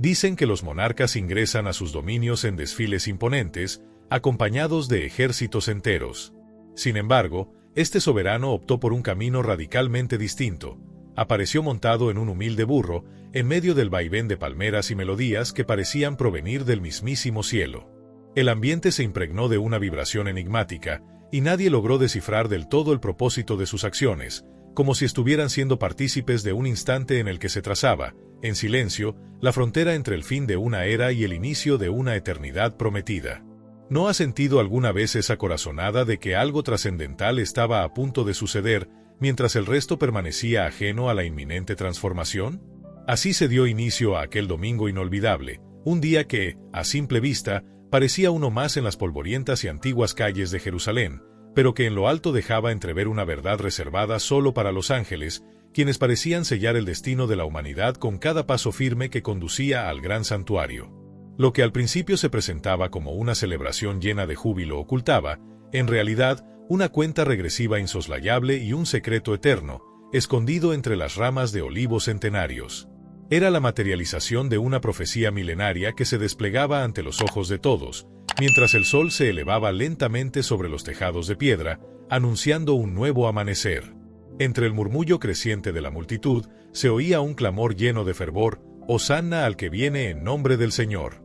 Dicen que los monarcas ingresan a sus dominios en desfiles imponentes, acompañados de ejércitos enteros. Sin embargo, este soberano optó por un camino radicalmente distinto. Apareció montado en un humilde burro, en medio del vaivén de palmeras y melodías que parecían provenir del mismísimo cielo. El ambiente se impregnó de una vibración enigmática, y nadie logró descifrar del todo el propósito de sus acciones, como si estuvieran siendo partícipes de un instante en el que se trazaba, en silencio, la frontera entre el fin de una era y el inicio de una eternidad prometida. ¿No has sentido alguna vez esa corazonada de que algo trascendental estaba a punto de suceder, mientras el resto permanecía ajeno a la inminente transformación? Así se dio inicio a aquel domingo inolvidable, un día que, a simple vista, parecía uno más en las polvorientas y antiguas calles de Jerusalén, pero que en lo alto dejaba entrever una verdad reservada solo para los ángeles, quienes parecían sellar el destino de la humanidad con cada paso firme que conducía al gran santuario. Lo que al principio se presentaba como una celebración llena de júbilo ocultaba, en realidad, una cuenta regresiva insoslayable y un secreto eterno, escondido entre las ramas de olivos centenarios. Era la materialización de una profecía milenaria que se desplegaba ante los ojos de todos, mientras el sol se elevaba lentamente sobre los tejados de piedra, anunciando un nuevo amanecer. Entre el murmullo creciente de la multitud, se oía un clamor lleno de fervor: «Hosanna al que viene en nombre del Señor».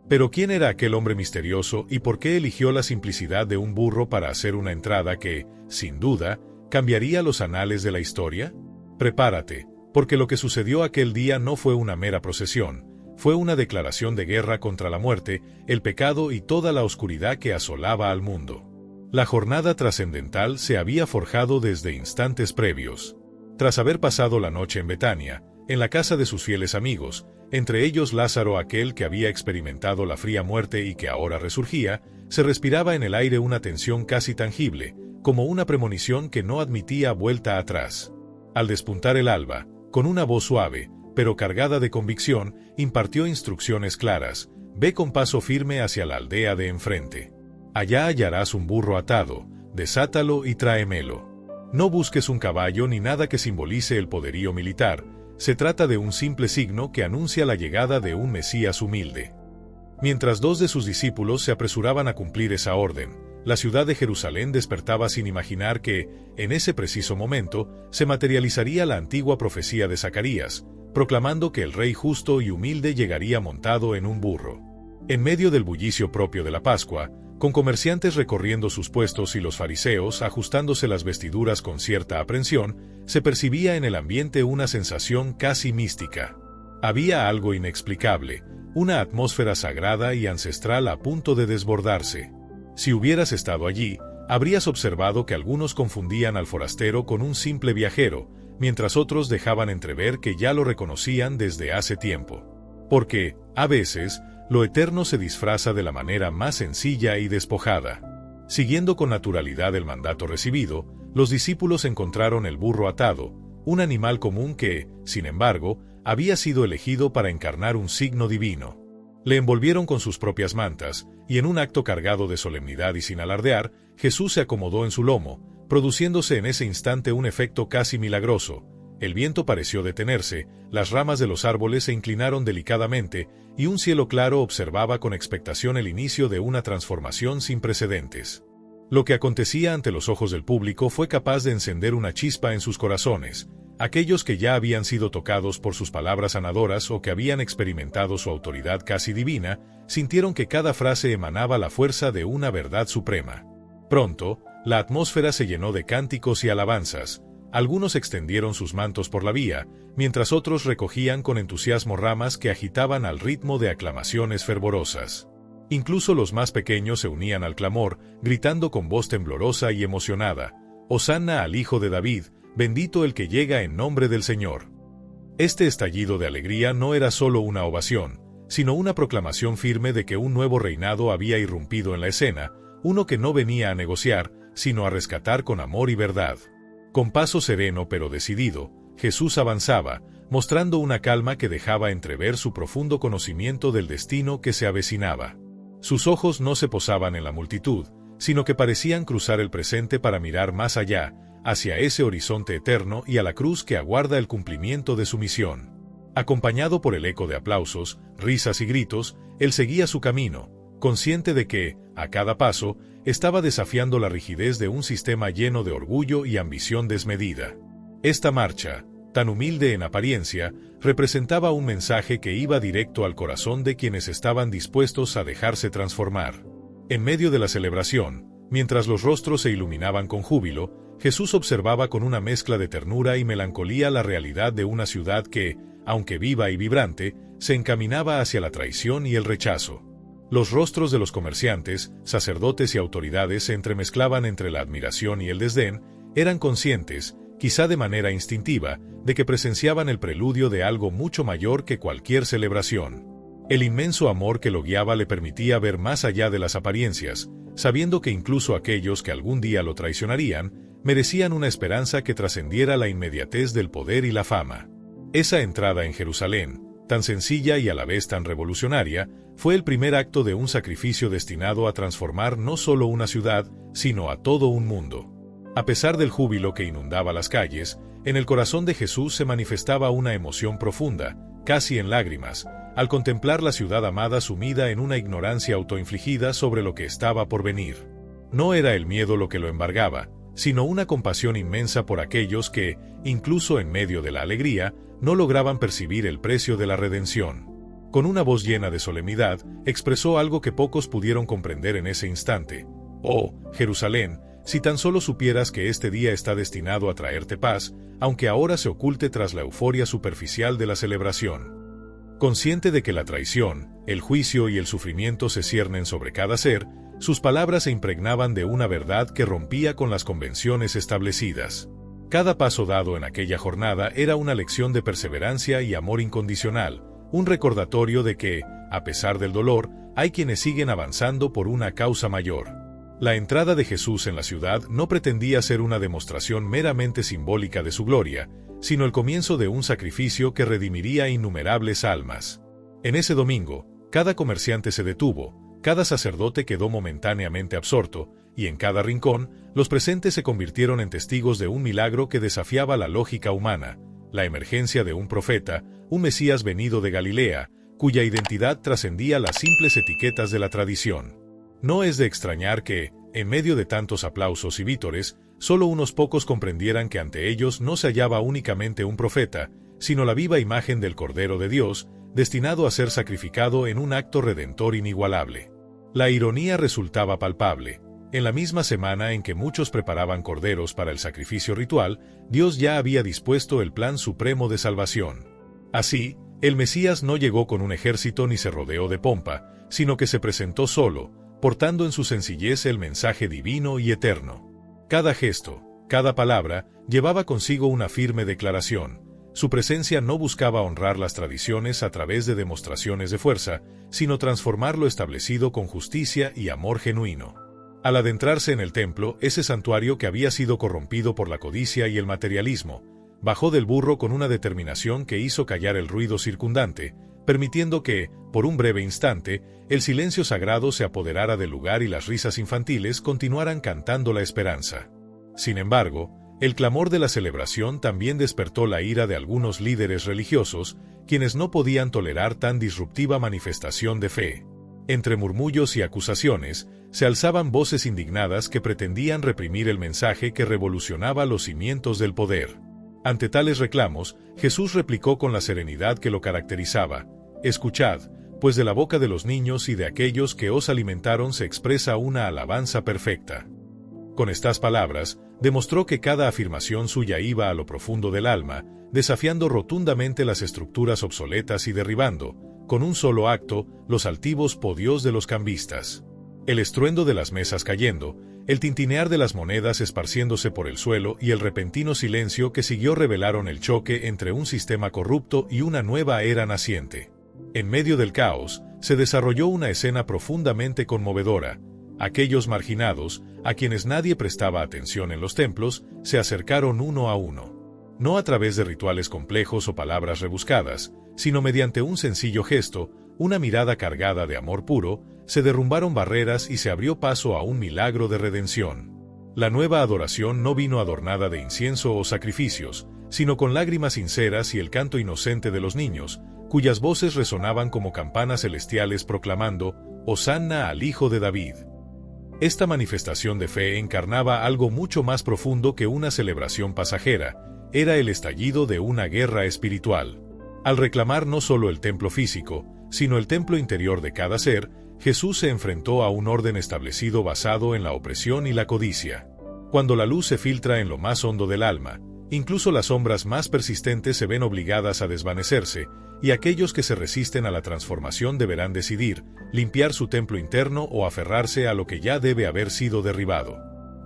Pero ¿quién era aquel hombre misterioso y por qué eligió la simplicidad de un burro para hacer una entrada que, sin duda, cambiaría los anales de la historia? Prepárate, porque lo que sucedió aquel día no fue una mera procesión, fue una declaración de guerra contra la muerte, el pecado y toda la oscuridad que asolaba al mundo. La jornada trascendental se había forjado desde instantes previos. Tras haber pasado la noche en Betania, en la casa de sus fieles amigos, entre ellos Lázaro, aquel que había experimentado la fría muerte y que ahora resurgía, se respiraba en el aire una tensión casi tangible, como una premonición que no admitía vuelta atrás. Al despuntar el alba, con una voz suave, pero cargada de convicción, impartió instrucciones claras: «Ve con paso firme hacia la aldea de enfrente. Allá hallarás un burro atado, desátalo y tráemelo. No busques un caballo ni nada que simbolice el poderío militar, se trata de un simple signo que anuncia la llegada de un Mesías humilde». Mientras dos de sus discípulos se apresuraban a cumplir esa orden, la ciudad de Jerusalén despertaba sin imaginar que, en ese preciso momento, se materializaría la antigua profecía de Zacarías, proclamando que el Rey justo y humilde llegaría montado en un burro. En medio del bullicio propio de la Pascua, con comerciantes recorriendo sus puestos y los fariseos ajustándose las vestiduras con cierta aprensión, se percibía en el ambiente una sensación casi mística. Había algo inexplicable, una atmósfera sagrada y ancestral a punto de desbordarse. Si hubieras estado allí, habrías observado que algunos confundían al forastero con un simple viajero, mientras otros dejaban entrever que ya lo reconocían desde hace tiempo. Porque, a veces, lo eterno se disfraza de la manera más sencilla y despojada. Siguiendo con naturalidad el mandato recibido, los discípulos encontraron el burro atado, un animal común que, sin embargo, había sido elegido para encarnar un signo divino. Le envolvieron con sus propias mantas, y en un acto cargado de solemnidad y sin alardear, Jesús se acomodó en su lomo, produciéndose en ese instante un efecto casi milagroso. El viento pareció detenerse, las ramas de los árboles se inclinaron delicadamente, y un cielo claro observaba con expectación el inicio de una transformación sin precedentes. Lo que acontecía ante los ojos del público fue capaz de encender una chispa en sus corazones. Aquellos que ya habían sido tocados por sus palabras sanadoras o que habían experimentado su autoridad casi divina, sintieron que cada frase emanaba la fuerza de una verdad suprema. Pronto, la atmósfera se llenó de cánticos y alabanzas. Algunos extendieron sus mantos por la vía, mientras otros recogían con entusiasmo ramas que agitaban al ritmo de aclamaciones fervorosas. Incluso los más pequeños se unían al clamor, gritando con voz temblorosa y emocionada: «Hosanna al Hijo de David, bendito el que llega en nombre del Señor». Este estallido de alegría no era solo una ovación, sino una proclamación firme de que un nuevo reinado había irrumpido en la escena, uno que no venía a negociar, sino a rescatar con amor y verdad. Con paso sereno pero decidido, Jesús avanzaba, mostrando una calma que dejaba entrever su profundo conocimiento del destino que se avecinaba. Sus ojos no se posaban en la multitud, sino que parecían cruzar el presente para mirar más allá, hacia ese horizonte eterno y a la cruz que aguarda el cumplimiento de su misión. Acompañado por el eco de aplausos, risas y gritos, él seguía su camino, consciente de que, a cada paso, estaba desafiando la rigidez de un sistema lleno de orgullo y ambición desmedida. Esta marcha, tan humilde en apariencia, representaba un mensaje que iba directo al corazón de quienes estaban dispuestos a dejarse transformar. En medio de la celebración, mientras los rostros se iluminaban con júbilo, Jesús observaba con una mezcla de ternura y melancolía la realidad de una ciudad que, aunque viva y vibrante, se encaminaba hacia la traición y el rechazo. Los rostros de los comerciantes, sacerdotes y autoridades se entremezclaban entre la admiración y el desdén, eran conscientes, quizá de manera instintiva, de que presenciaban el preludio de algo mucho mayor que cualquier celebración. El inmenso amor que lo guiaba le permitía ver más allá de las apariencias, sabiendo que incluso aquellos que algún día lo traicionarían, merecían una esperanza que trascendiera la inmediatez del poder y la fama. Esa entrada en Jerusalén, tan sencilla y a la vez tan revolucionaria, fue el primer acto de un sacrificio destinado a transformar no solo una ciudad, sino a todo un mundo. A pesar del júbilo que inundaba las calles, en el corazón de Jesús se manifestaba una emoción profunda, casi en lágrimas, al contemplar la ciudad amada sumida en una ignorancia autoinfligida sobre lo que estaba por venir. No era el miedo lo que lo embargaba, sino una compasión inmensa por aquellos que, incluso en medio de la alegría, no lograban percibir el precio de la redención. Con una voz llena de solemnidad, expresó algo que pocos pudieron comprender en ese instante. «Oh, Jerusalén, si tan solo supieras que este día está destinado a traerte paz, aunque ahora se oculte tras la euforia superficial de la celebración». Consciente de que la traición, el juicio y el sufrimiento se ciernen sobre cada ser, sus palabras se impregnaban de una verdad que rompía con las convenciones establecidas. Cada paso dado en aquella jornada era una lección de perseverancia y amor incondicional, un recordatorio de que, a pesar del dolor, hay quienes siguen avanzando por una causa mayor. La entrada de Jesús en la ciudad no pretendía ser una demostración meramente simbólica de su gloria, sino el comienzo de un sacrificio que redimiría innumerables almas. En ese domingo, cada comerciante se detuvo, cada sacerdote quedó momentáneamente absorto, y en cada rincón, los presentes se convirtieron en testigos de un milagro que desafiaba la lógica humana, la emergencia de un profeta, un Mesías venido de Galilea, cuya identidad trascendía las simples etiquetas de la tradición. No es de extrañar que, en medio de tantos aplausos y vítores, solo unos pocos comprendieran que ante ellos no se hallaba únicamente un profeta, sino la viva imagen del Cordero de Dios, destinado a ser sacrificado en un acto redentor inigualable. La ironía resultaba palpable. En la misma semana en que muchos preparaban corderos para el sacrificio ritual, Dios ya había dispuesto el plan supremo de salvación. Así, el Mesías no llegó con un ejército ni se rodeó de pompa, sino que se presentó solo, portando en su sencillez el mensaje divino y eterno. Cada gesto, cada palabra, llevaba consigo una firme declaración. Su presencia no buscaba honrar las tradiciones a través de demostraciones de fuerza, sino transformar lo establecido con justicia y amor genuino. Al adentrarse en el templo, ese santuario que había sido corrompido por la codicia y el materialismo, bajó del burro con una determinación que hizo callar el ruido circundante, permitiendo que, por un breve instante, el silencio sagrado se apoderara del lugar y las risas infantiles continuaran cantando la esperanza. Sin embargo, el clamor de la celebración también despertó la ira de algunos líderes religiosos, quienes no podían tolerar tan disruptiva manifestación de fe. Entre murmullos y acusaciones, se alzaban voces indignadas que pretendían reprimir el mensaje que revolucionaba los cimientos del poder. Ante tales reclamos, Jesús replicó con la serenidad que lo caracterizaba: «Escuchad, pues de la boca de los niños y de aquellos que os alimentaron se expresa una alabanza perfecta». Con estas palabras, demostró que cada afirmación suya iba a lo profundo del alma, desafiando rotundamente las estructuras obsoletas y derribando, con un solo acto, los altivos podios de los cambistas. El estruendo de las mesas cayendo, el tintinear de las monedas esparciéndose por el suelo y el repentino silencio que siguió revelaron el choque entre un sistema corrupto y una nueva era naciente. En medio del caos, se desarrolló una escena profundamente conmovedora. Aquellos marginados, a quienes nadie prestaba atención en los templos, se acercaron uno a uno. No a través de rituales complejos o palabras rebuscadas, sino mediante un sencillo gesto, una mirada cargada de amor puro, se derrumbaron barreras y se abrió paso a un milagro de redención. La nueva adoración no vino adornada de incienso o sacrificios, sino con lágrimas sinceras y el canto inocente de los niños, cuyas voces resonaban como campanas celestiales proclamando, «Hosanna al Hijo de David». Esta manifestación de fe encarnaba algo mucho más profundo que una celebración pasajera, era el estallido de una guerra espiritual. Al reclamar no solo el templo físico, sino el templo interior de cada ser, Jesús se enfrentó a un orden establecido basado en la opresión y la codicia. Cuando la luz se filtra en lo más hondo del alma, incluso las sombras más persistentes se ven obligadas a desvanecerse, y aquellos que se resisten a la transformación deberán decidir, limpiar su templo interno o aferrarse a lo que ya debe haber sido derribado.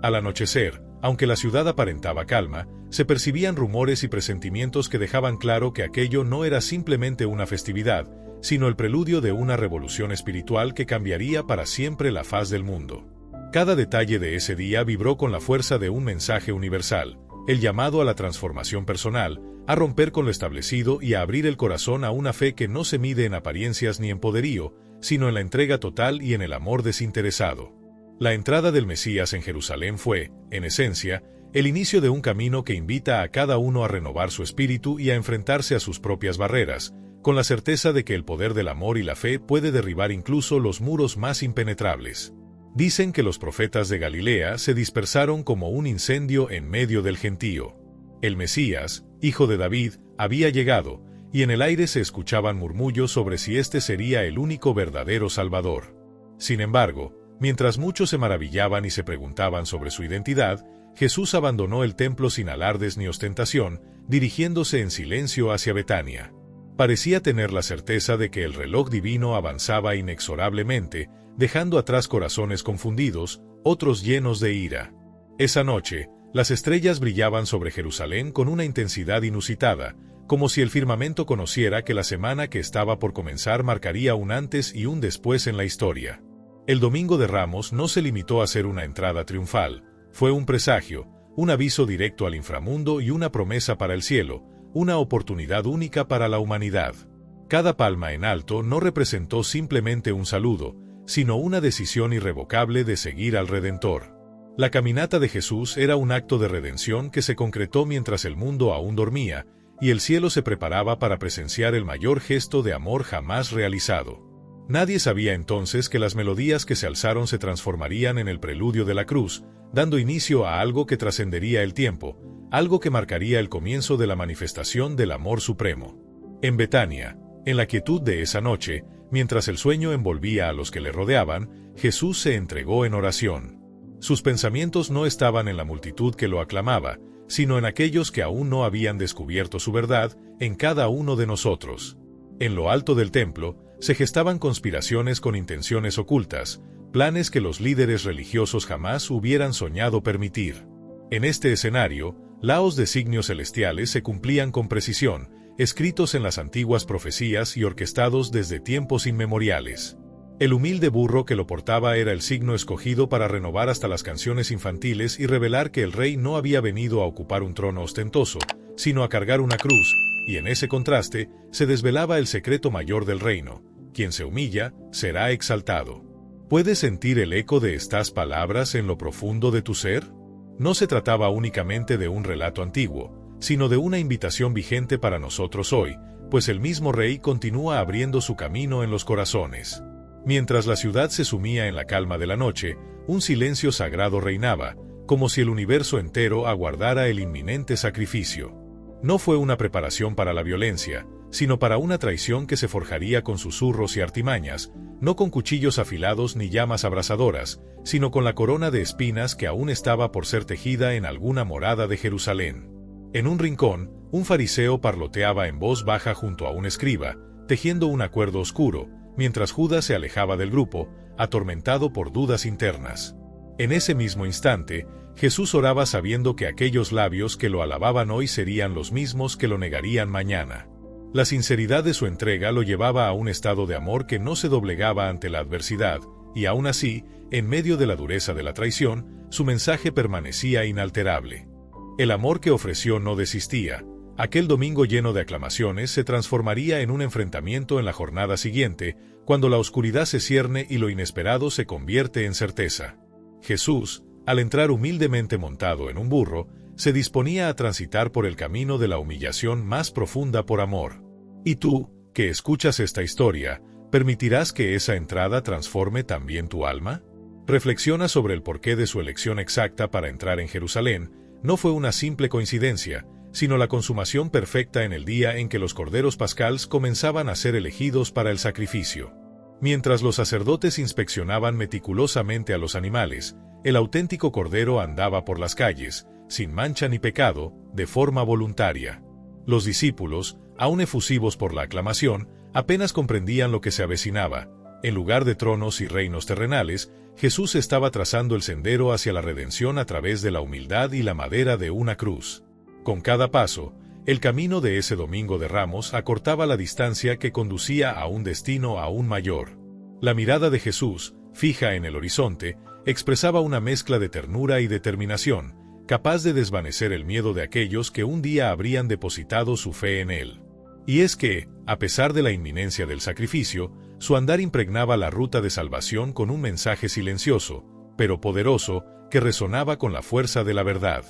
Al anochecer, aunque la ciudad aparentaba calma, se percibían rumores y presentimientos que dejaban claro que aquello no era simplemente una festividad, sino el preludio de una revolución espiritual que cambiaría para siempre la faz del mundo. Cada detalle de ese día vibró con la fuerza de un mensaje universal, el llamado a la transformación personal, a romper con lo establecido y a abrir el corazón a una fe que no se mide en apariencias ni en poderío, sino en la entrega total y en el amor desinteresado. La entrada del Mesías en Jerusalén fue, en esencia, el inicio de un camino que invita a cada uno a renovar su espíritu y a enfrentarse a sus propias barreras, con la certeza de que el poder del amor y la fe puede derribar incluso los muros más impenetrables. Dicen que los profetas de Galilea se dispersaron como un incendio en medio del gentío. El Mesías, hijo de David, había llegado, y en el aire se escuchaban murmullos sobre si este sería el único verdadero Salvador. Sin embargo, mientras muchos se maravillaban y se preguntaban sobre su identidad, Jesús abandonó el templo sin alardes ni ostentación, dirigiéndose en silencio hacia Betania. Parecía tener la certeza de que el reloj divino avanzaba inexorablemente, dejando atrás corazones confundidos, otros llenos de ira. Esa noche, las estrellas brillaban sobre Jerusalén con una intensidad inusitada, como si el firmamento conociera que la semana que estaba por comenzar marcaría un antes y un después en la historia. El Domingo de Ramos no se limitó a ser una entrada triunfal, fue un presagio, un aviso directo al inframundo y una promesa para el cielo, una oportunidad única para la humanidad. Cada palma en alto no representó simplemente un saludo, sino una decisión irrevocable de seguir al Redentor. La caminata de Jesús era un acto de redención que se concretó mientras el mundo aún dormía, y el cielo se preparaba para presenciar el mayor gesto de amor jamás realizado. Nadie sabía entonces que las melodías que se alzaron se transformarían en el preludio de la cruz, dando inicio a algo que trascendería el tiempo, algo que marcaría el comienzo de la manifestación del amor supremo. En Betania, en la quietud de esa noche, mientras el sueño envolvía a los que le rodeaban, Jesús se entregó en oración. Sus pensamientos no estaban en la multitud que lo aclamaba, sino en aquellos que aún no habían descubierto su verdad, en cada uno de nosotros. En lo alto del templo, se gestaban conspiraciones con intenciones ocultas, planes que los líderes religiosos jamás hubieran soñado permitir. En este escenario, laos de signos celestiales se cumplían con precisión, escritos en las antiguas profecías y orquestados desde tiempos inmemoriales. El humilde burro que lo portaba era el signo escogido para renovar hasta las canciones infantiles y revelar que el rey no había venido a ocupar un trono ostentoso, sino a cargar una cruz, y en ese contraste se desvelaba el secreto mayor del reino: quien se humilla, será exaltado. ¿Puedes sentir el eco de estas palabras en lo profundo de tu ser? No se trataba únicamente de un relato antiguo, sino de una invitación vigente para nosotros hoy, pues el mismo Rey continúa abriendo su camino en los corazones. Mientras la ciudad se sumía en la calma de la noche, un silencio sagrado reinaba, como si el universo entero aguardara el inminente sacrificio. No fue una preparación para la violencia, sino para una traición que se forjaría con susurros y artimañas, no con cuchillos afilados ni llamas abrasadoras, sino con la corona de espinas que aún estaba por ser tejida en alguna morada de Jerusalén. En un rincón, un fariseo parloteaba en voz baja junto a un escriba, tejiendo un acuerdo oscuro, mientras Judas se alejaba del grupo, atormentado por dudas internas. En ese mismo instante, Jesús oraba sabiendo que aquellos labios que lo alababan hoy serían los mismos que lo negarían mañana. La sinceridad de su entrega lo llevaba a un estado de amor que no se doblegaba ante la adversidad, y aún así, en medio de la dureza de la traición, su mensaje permanecía inalterable. El amor que ofreció no desistía. Aquel domingo lleno de aclamaciones se transformaría en un enfrentamiento en la jornada siguiente, cuando la oscuridad se cierne y lo inesperado se convierte en certeza. Jesús, al entrar humildemente montado en un burro, se disponía a transitar por el camino de la humillación más profunda por amor. Y tú, que escuchas esta historia, ¿permitirás que esa entrada transforme también tu alma? Reflexiona sobre el porqué de su elección exacta para entrar en Jerusalén. No fue una simple coincidencia, sino la consumación perfecta en el día en que los corderos pascales comenzaban a ser elegidos para el sacrificio. Mientras los sacerdotes inspeccionaban meticulosamente a los animales, el auténtico cordero andaba por las calles, sin mancha ni pecado, de forma voluntaria. Los discípulos, aún efusivos por la aclamación, apenas comprendían lo que se avecinaba. En lugar de tronos y reinos terrenales, Jesús estaba trazando el sendero hacia la redención a través de la humildad y la madera de una cruz. Con cada paso, el camino de ese Domingo de Ramos acortaba la distancia que conducía a un destino aún mayor. La mirada de Jesús, fija en el horizonte, expresaba una mezcla de ternura y determinación, capaz de desvanecer el miedo de aquellos que un día habrían depositado su fe en él. Y es que, a pesar de la inminencia del sacrificio, su andar impregnaba la ruta de salvación con un mensaje silencioso, pero poderoso, que resonaba con la fuerza de la verdad.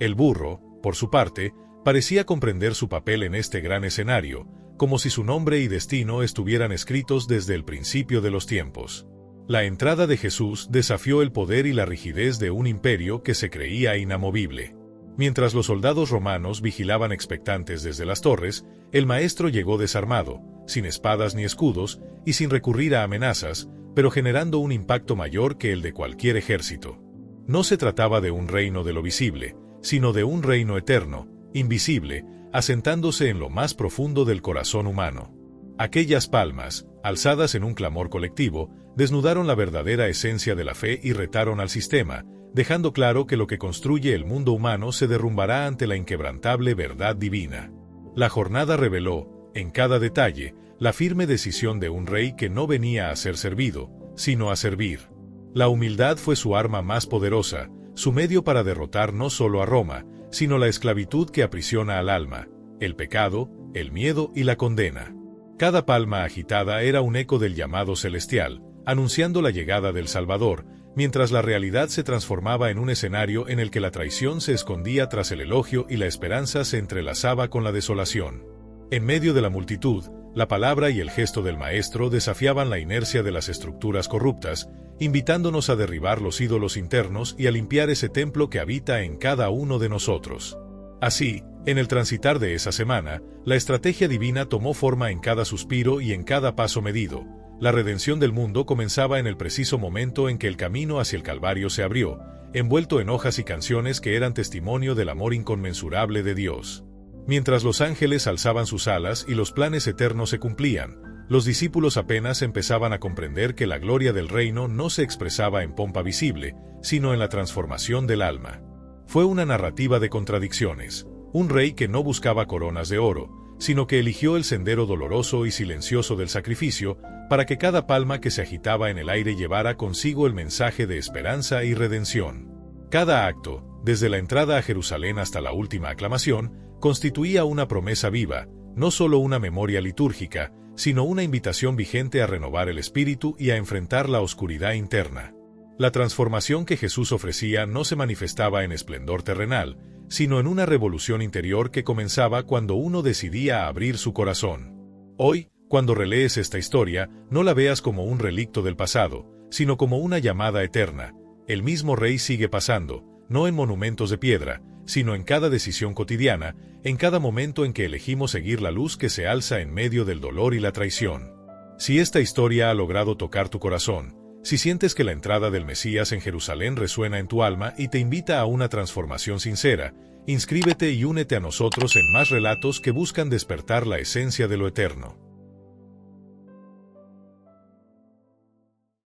El burro, por su parte, parecía comprender su papel en este gran escenario, como si su nombre y destino estuvieran escritos desde el principio de los tiempos. La entrada de Jesús desafió el poder y la rigidez de un imperio que se creía inamovible. Mientras los soldados romanos vigilaban expectantes desde las torres, el maestro llegó desarmado, sin espadas ni escudos, y sin recurrir a amenazas, pero generando un impacto mayor que el de cualquier ejército. No se trataba de un reino de lo visible, sino de un reino eterno, invisible, asentándose en lo más profundo del corazón humano. Aquellas palmas, alzadas en un clamor colectivo, desnudaron la verdadera esencia de la fe y retaron al sistema, dejando claro que lo que construye el mundo humano se derrumbará ante la inquebrantable verdad divina. La jornada reveló, en cada detalle, la firme decisión de un rey que no venía a ser servido, sino a servir. La humildad fue su arma más poderosa, su medio para derrotar no solo a Roma, sino la esclavitud que aprisiona al alma, el pecado, el miedo y la condena. Cada palma agitada era un eco del llamado celestial, anunciando la llegada del Salvador, mientras la realidad se transformaba en un escenario en el que la traición se escondía tras el elogio y la esperanza se entrelazaba con la desolación. En medio de la multitud, la palabra y el gesto del Maestro desafiaban la inercia de las estructuras corruptas, invitándonos a derribar los ídolos internos y a limpiar ese templo que habita en cada uno de nosotros. Así, en el transitar de esa semana, la estrategia divina tomó forma en cada suspiro y en cada paso medido. La redención del mundo comenzaba en el preciso momento en que el camino hacia el Calvario se abrió, envuelto en hojas y canciones que eran testimonio del amor inconmensurable de Dios. Mientras los ángeles alzaban sus alas y los planes eternos se cumplían, los discípulos apenas empezaban a comprender que la gloria del reino no se expresaba en pompa visible, sino en la transformación del alma. Fue una narrativa de contradicciones, un rey que no buscaba coronas de oro, sino que eligió el sendero doloroso y silencioso del sacrificio, para que cada palma que se agitaba en el aire llevara consigo el mensaje de esperanza y redención. Cada acto, desde la entrada a Jerusalén hasta la última aclamación, constituía una promesa viva, no solo una memoria litúrgica, sino una invitación vigente a renovar el espíritu y a enfrentar la oscuridad interna. La transformación que Jesús ofrecía no se manifestaba en esplendor terrenal, sino en una revolución interior que comenzaba cuando uno decidía abrir su corazón. Hoy, cuando relees esta historia, no la veas como un relicto del pasado, sino como una llamada eterna. El mismo Rey sigue pasando, no en monumentos de piedra, sino en cada decisión cotidiana, en cada momento en que elegimos seguir la luz que se alza en medio del dolor y la traición. Si esta historia ha logrado tocar tu corazón, si sientes que la entrada del Mesías en Jerusalén resuena en tu alma y te invita a una transformación sincera, inscríbete y únete a nosotros en más relatos que buscan despertar la esencia de lo eterno.